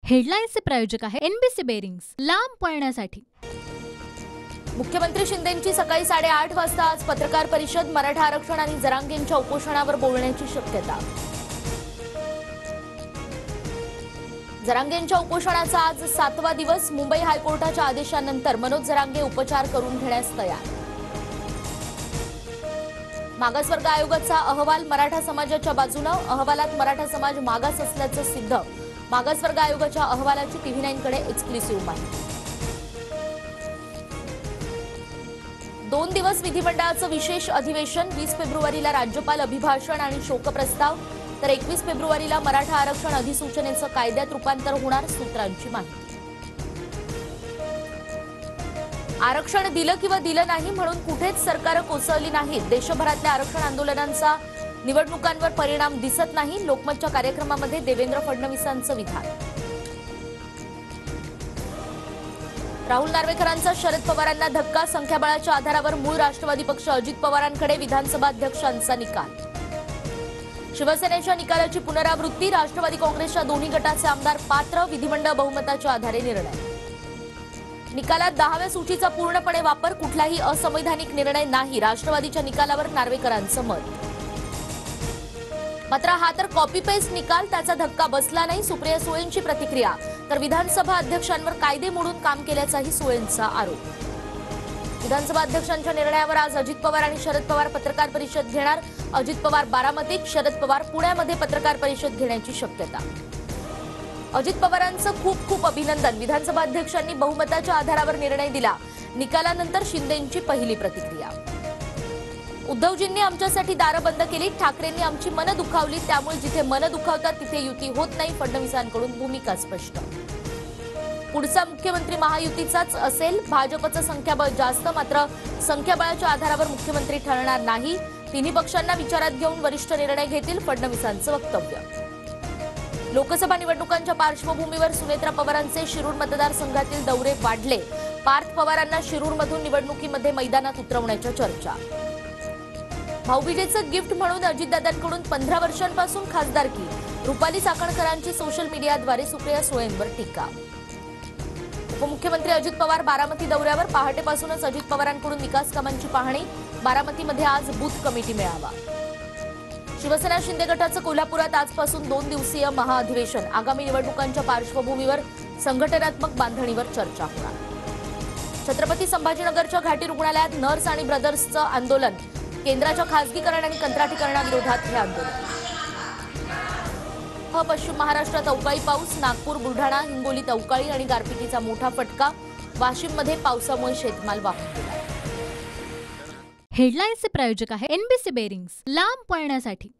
हेडलाईन्सचे प्रायोजक आहे NBC bearings, लांब पळण्यासाठी। मुख्यमंत्री शिंदेंची सकाळी 8:30 वाजता आज पत्रकार परिषद। मराठा आरक्षण आणि जरांगेंच्या उपोषणावर बोलण्याची शक्यता। जरांगेंच्या उपोषणाचा आज 7वा दिवस। मुंबई हायकोर्टाच्या आदेशानंतर मनोज जरांगे उपचार करून घेण्यास तयार। मागासवर्ग आयोगाचा अहवाल मराठा समाजाच्या बाजूने। अहवालात मराठा समाज मागास असल्याचं सिद्ध। मागासवर्ग आयोगाच्या अहवालाची TV9 कडे एक्सक्लुसिव्ह माहिती। 2 दिवस विधिमंडळाचं विशेष अधिवेशन। 20 फेब्रुवारीला राज्यपाल अभिभाषण आणि शोकप्रस्ताव, तर 21 फेब्रुवारीला मराठा आरक्षण अधिसूचनेचं कायद्यात रूपांतर होणार, सूत्रांची माहिती। आरक्षण दिलं किंवा दिलं नाही म्हणून कुठेच सरकार कोसळली नाहीत। देशभरातल्या आरक्षण आंदोलनांचा निवडणुकांवर परिणाम दिसत नाही। लोकमतच्या कार्यक्रमामध्ये देवेंद्र फडणवीसांचं विधान। राहुल नार्वेकरांचा शरद पवारांना धक्का। संख्याबळाच्या आधारावर मूळ राष्ट्रवादी पक्ष अजित पवारांकडे। विधानसभा अध्यक्षांचा निकाल। शिवसेनेच्या निकालाची पुनरावृत्ती। राष्ट्रवादी काँग्रेसच्या दोन्ही गटाचे आमदार पात्र। विधिमंडळ बहुमताच्या आधारे निर्णय। निकालात 10व्या सूचीचा पूर्णपणे वापर। कुठलाही असंवैधानिक निर्णय नाही। राष्ट्रवादीच्या निकालावर नार्वेकरांचं मत। मात्र हा तर कॉपी पेस्ट निकाल, त्याचा धक्का बसला नाही, सुप्रिया सुळेंची प्रतिक्रिया। तर विधानसभा अध्यक्षांवर कायदे मोडून काम केल्याचाही सुळेंचा आरोप। विधानसभा अध्यक्षांच्या निर्णयावर आज अजित पवार आणि शरद पवार पत्रकार परिषद घेणार। अजित पवार बारामतीत, शरद पवार पुण्यामध्ये पत्रकार परिषद घेण्याची शक्यता। अजित पवारांचं खूप खूप अभिनंदन। विधानसभा अध्यक्षांनी बहुमताच्या आधारावर निर्णय दिला। निकालानंतर शिंदेंची पहिली प्रतिक्रिया। उद्धवजींनी आमच्यासाठी दारं बंद केली। ठाकरेंनी आमची मनं दुखावली, त्यामुळे जिथे मनं दुखावतात तिथे युती होत नाही। फडणवीसांकडून भूमिका स्पष्ट। पुढचा मुख्यमंत्री महायुतीचाच असेल। भाजपचं संख्याबळ जास्त, मात्र संख्याबळाच्या आधारावर मुख्यमंत्री ठरणार नाही। तिन्ही पक्षांना विचारात घेऊन वरिष्ठ निर्णय घेतील, फडणवीसांचं वक्तव्य। लोकसभा निवडणुकांच्या पार्श्वभूमीवर सुनेत्रा पवारांचे शिरूर मतदारसंघातील दौरे वाढले। पार्थ पवारांना शिरूरमधून निवडणुकीमध्ये मैदानात उतरवण्याच्या चर्चा। भाऊबीजेचं गिफ्ट म्हणून अजितदादांकडून 15 वर्षांपासून खासदारकी। रुपाली चाकणकरांची सोशल मीडियाद्वारे सुप्रिया सुळेंवर टीका। उपमुख्यमंत्री अजित पवार बारामती दौऱ्यावर। पहाटेपासूनच अजित पवारांकडून विकास कामांची पाहणी। बारामतीमध्ये आज बूथ कमिटी मेळावा। शिवसेना शिंदे गटाचं कोल्हापुरात आजपासून 2 दिवसीय महाअधिवेशन। आगामी निवडणुकांच्या पार्श्वभूमीवर संघटनात्मक बांधणीवर चर्चा होणार। छत्रपती संभाजीनगरच्या घाटी रुग्णालयात नर्स आणि ब्रदर्सचं आंदोलन। केंद्राच्या खासगीकरण आणि कंत्राटीकरणाविरोधात हे आंदोलन। पश्चिम महाराष्ट्रात अवकाळी पाऊस। नागपूर, बुलढाणा, हिंगोलीत अवकाळी आणि गारपिटीचा मोठा फटका। वाशिममध्ये पावसामुळे शेतमाल वाहून गेला। हेडलाईन्सचे प्रायोजक आहे एनबीसी बेरिंग्स, लांब पळण्यासाठी।